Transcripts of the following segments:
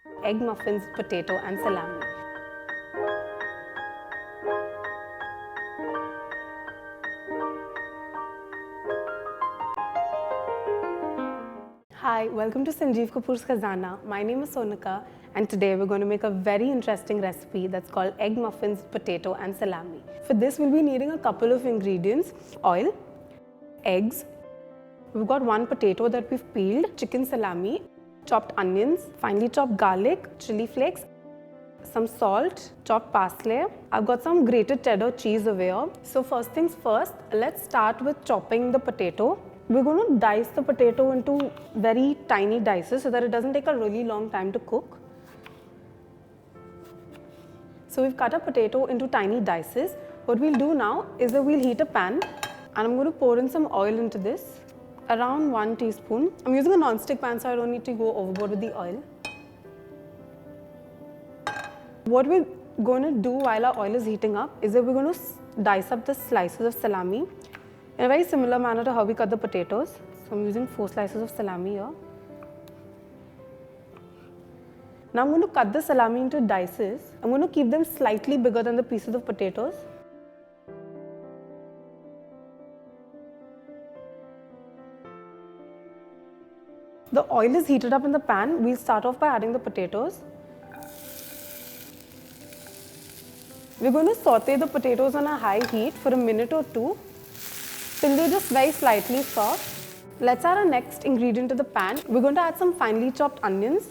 egg muffins, potato and salami. Hi, welcome to Sanjeev Kapoor Khazana. My name is Sonika and today we're going to make a very interesting recipe that's called egg muffins, potato and salami. For this we'll be needing a couple of ingredients: oil, eggs, we've got one potato that we've peeled, chicken salami, chopped onions, finely chopped garlic, chili flakes, some salt, chopped parsley. I've got some grated cheddar cheese over here. So first things first, let's start with chopping the potato. We're going to dice the potato into very tiny dices so that it doesn't take a really long time to cook. So we've cut a potato into tiny dices. What we'll do now is that we'll heat a pan and I'm going to pour in some oil into this. Around 1 teaspoon. I'm using a non-stick pan so I don't need to go overboard with the oil. What we're going to do while our oil is heating up is that we're going to dice up the slices of salami in a very similar manner to how we cut the potatoes. So I'm using 4 slices of salami here. Now I'm going to cut the salami into dices. I'm going to keep them slightly bigger than the pieces of potatoes. The oil is heated up in the pan. We'll start off by adding the potatoes. We're going to saute the potatoes on a high heat for a minute or two till they're just very slightly soft. Let's add our next ingredient to the pan. We're going to add some finely chopped onions.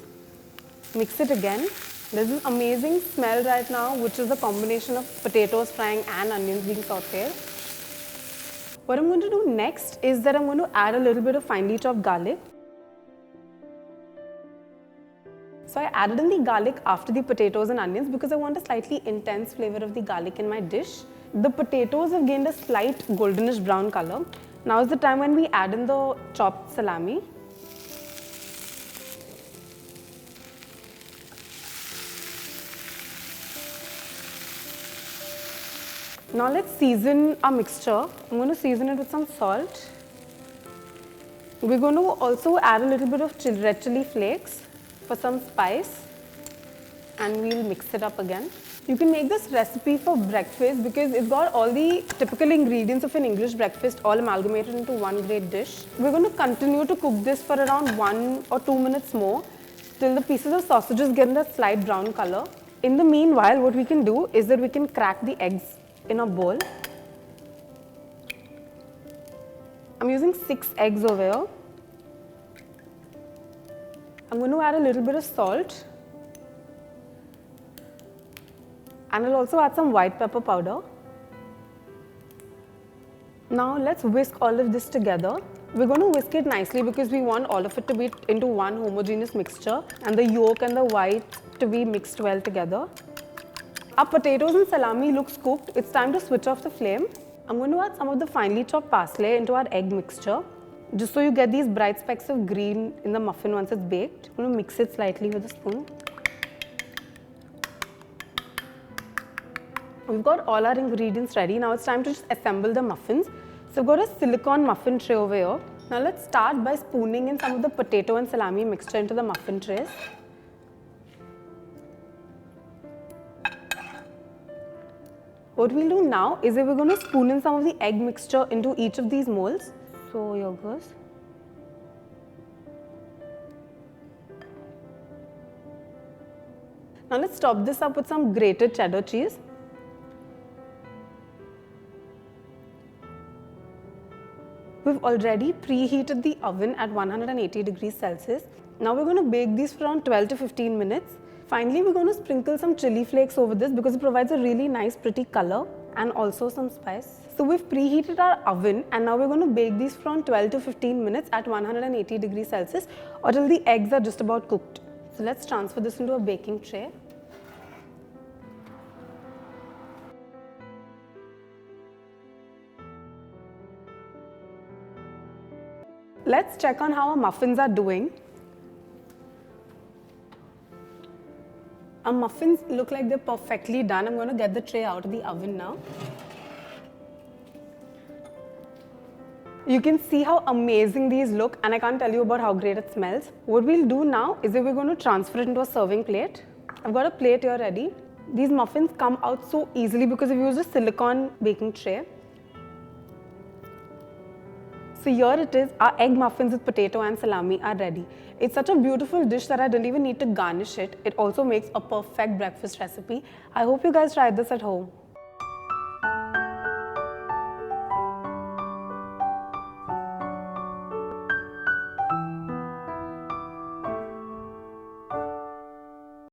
Mix it again. There's this amazing smell right now, which is the combination of potatoes frying and onions being sauteed. What I'm going to do next is that I'm going to add a little bit of finely chopped garlic. So I added in the garlic after the potatoes and onions because I want a slightly intense flavor of the garlic in my dish. The potatoes have gained a slight goldenish brown color. Now is the time when we add in the chopped salami. Now let's season our mixture. I'm going to season it with some salt. We're going to also add a little bit of red chili flakes for some spice and we'll mix it up again. You can make this recipe for breakfast because it's got all the typical ingredients of an English breakfast all amalgamated into one great dish. We're going to continue to cook this for around 1 or 2 minutes more till the pieces of sausages get in that slight brown color. In the meanwhile, what we can do is that we can crack the eggs in a bowl. I'm using 6 eggs over here. I'm going to add a little bit of salt and I'll also add some white pepper powder. Now let's whisk all of this together. We're going to whisk it nicely because we want all of it to be into one homogeneous mixture and the yolk and the white to be mixed well together. Our potatoes and salami looks cooked. It's time to switch off the flame. I'm going to add some of the finely chopped parsley into our egg mixture, just so you get these bright specks of green in the muffin once it's baked. I'm going to mix it slightly with a spoon. We've got all our ingredients ready. Now it's time to just assemble the muffins. So I've got a silicone muffin tray over here. Now let's start by spooning in some of the potato and salami mixture into the muffin trays. What we'll do now is that we're going to spoon in some of the egg mixture into each of these molds. So here goes. Now let's top this up with some grated cheddar cheese. We've already preheated the oven at 180 degrees Celsius. Now we're going to bake these for around 12 to 15 minutes. Finally, we're going to sprinkle some chili flakes over this because it provides a really nice pretty color and also some spice. So we've preheated our oven and now we're going to bake these for around 12 to 15 minutes at 180 degrees Celsius or till the eggs are just about cooked. So let's transfer this into a baking tray. Let's check on how our muffins are doing. Our muffins look like they're perfectly done. I'm going to get the tray out of the oven now. You can see how amazing these look, and I can't tell you about how great it smells. What we'll do now is that we're going to transfer it into a serving plate. I've got a plate here ready. These muffins come out so easily because I've used a silicone baking tray. So here it is, our egg muffins with potato and salami are ready. It's such a beautiful dish that I didn't even need to garnish it. It also makes a perfect breakfast recipe. I hope you guys tried this at home.